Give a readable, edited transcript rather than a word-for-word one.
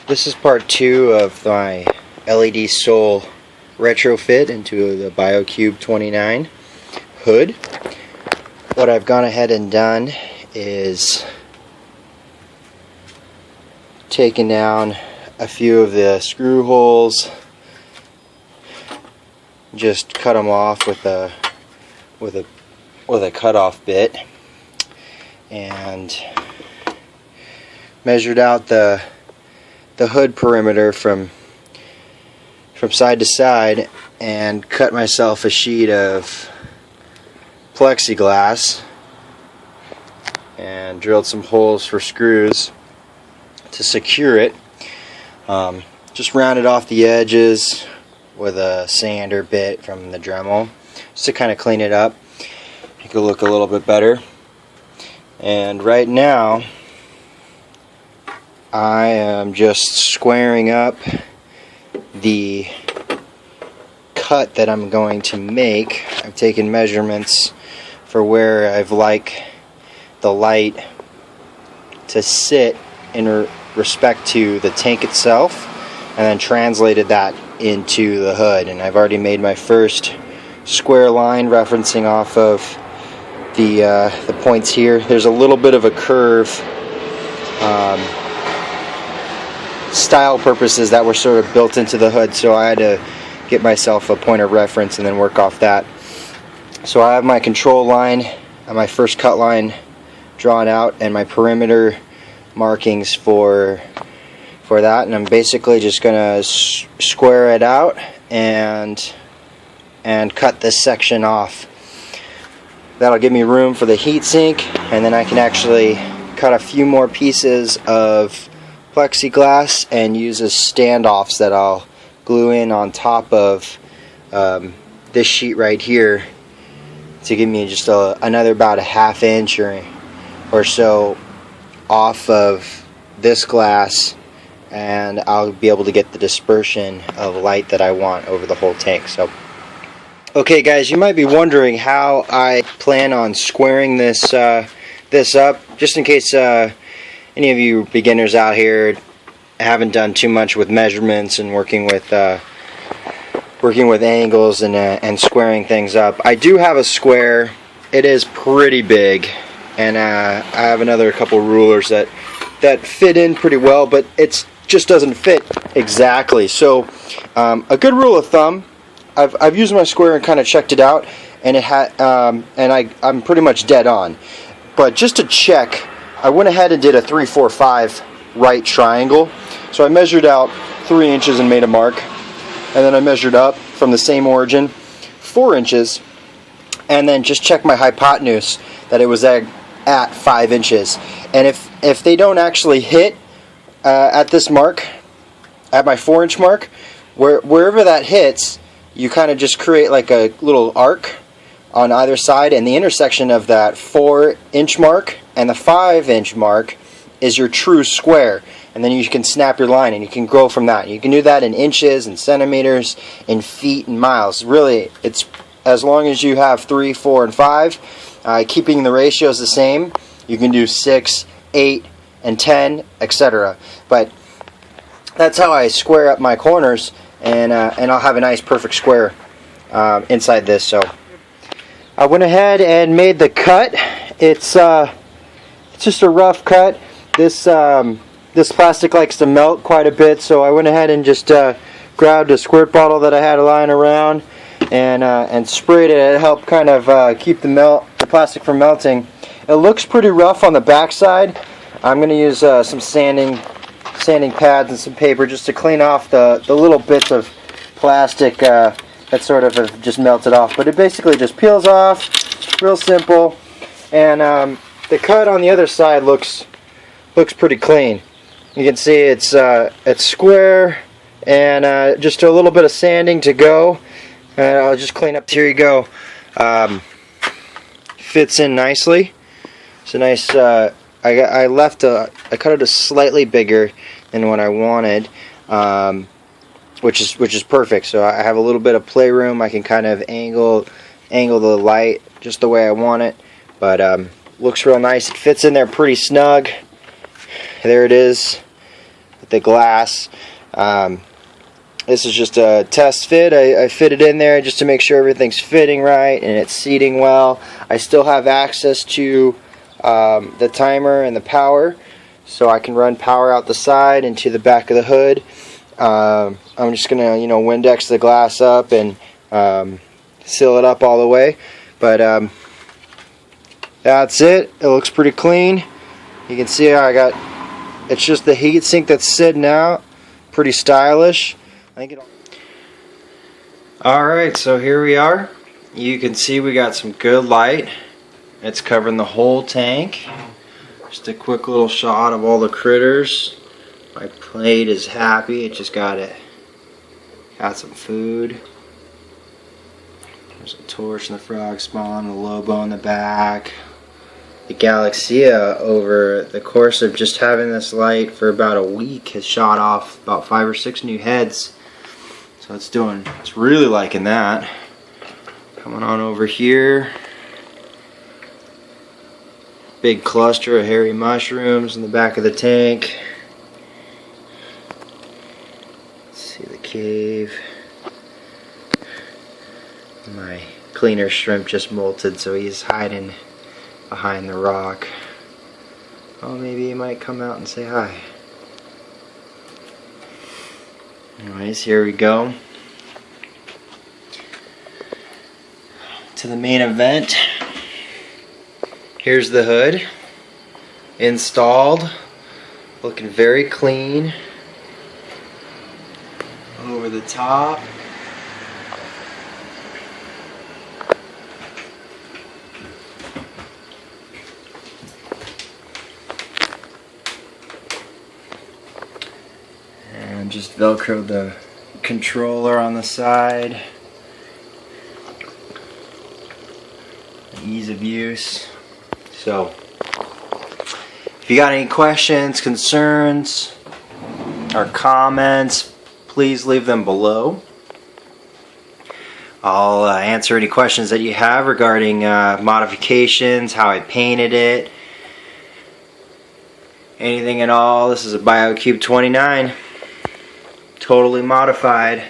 This is part 2 of my LED SOL retrofit into the Biocube 29 hood. What I've gone ahead and done is taken down a few of the screw holes, just cut them off with a cutoff bit, and measured out the hood perimeter from side to side, and cut myself a sheet of plexiglass and drilled some holes for screws to secure it. Just rounded off the edges with a sander bit from the Dremel just to kind of clean it up, make it look a little bit better. And right now I am just squaring up the cut that I'm going to make. I've taken measurements for where I've like the light to sit in respect to the tank itself, and then translated that into the hood. And I've already made my first square line referencing off of the points here. There's a little bit of a curve, style purposes, that were sort of built into the hood, so I had to get myself a point of reference and then work off that. So I have my control line and my first cut line drawn out and my perimeter markings for that, and I'm basically just gonna square it out and cut this section off. That'll give me room for the heat sink, and then I can actually cut a few more pieces of plexiglass and use as standoffs that I'll glue in on top of this sheet right here to give me just another about a ½ inch or so off of this glass, and I'll be able to get the dispersion of light that I want over the whole tank. So, okay guys, you might be wondering how I plan on squaring this up, just in case any of you beginners out here haven't done too much with measurements and working with angles and squaring things up. I do have a square. It is pretty big, and I have another couple rulers that fit in pretty well, but it just doesn't fit exactly. So a good rule of thumb, I've used my square and kind of checked it out, and I'm pretty much dead on. But just to check, I went ahead and did a 3-4-5 right triangle. So I measured out 3 inches and made a mark, and then I measured up from the same origin 4 inches, and then just checked my hypotenuse that it was at 5 inches. And if they don't actually hit at this mark, at my 4-inch mark, wherever that hits, you kind of just create like a little arc on either side, and the intersection of that 4-inch mark and the 5-inch mark is your true square, and then you can snap your line and you can grow from that. You can do that in inches and centimeters, in feet and miles. Really, it's as long as you have 3, 4, and 5, keeping the ratios the same. You can do 6, 8, and 10, etc. But that's how I square up my corners, and I'll have a nice perfect square inside this. So I went ahead and made the cut. It's just a rough cut. This plastic likes to melt quite a bit, so I went ahead and just grabbed a squirt bottle that I had lying around and sprayed it. It helped kind of keep the plastic from melting. It looks pretty rough on the back side. I'm going to use some sanding pads and some paper just to clean off the little bits of plastic that sort of have just melted off. But it basically just peels off, real simple. And the cut on the other side looks pretty clean. You can see it's square, and just a little bit of sanding to go, and I'll just clean up. Here you go. Fits in nicely. It's a nice. I cut it a slightly bigger than what I wanted, which is perfect. So I have a little bit of playroom. I can kind of angle the light just the way I want it, but looks real nice. It fits in there pretty snug. There it is. the glass. This is just a test fit. I fit it in there just to make sure everything's fitting right and it's seating well. I still have access to the timer and the power, so I can run power out the side and to the back of the hood. I'm just gonna, Windex the glass up and seal it up all the way. But that's it. It looks pretty clean. You can see it's just the heat sink that's sitting out. Pretty stylish. Alright, so here we are. You can see we got some good light. It's covering the whole tank. Just a quick little shot of all the critters. My plate is happy. It just got some food. There's a torch in the frog spawn, a lobo in the back. The Galaxia, over the course of just having this light for about a week, has shot off about 5 or 6 new heads. So it's really liking that. Coming on over here. Big cluster of hairy mushrooms in the back of the tank. Let's see the cave. My cleaner shrimp just molted, so he's hiding behind the rock. Oh, maybe he might come out and say hi. Anyways, here we go to the main event. Here's the hood installed, looking very clean. Over the top, and just velcroed the controller on the side. Ease of use. So, if you got any questions, concerns, or comments, please leave them below. I'll answer any questions that you have regarding modifications, how I painted it, anything at all. This is a Biocube 29, totally modified.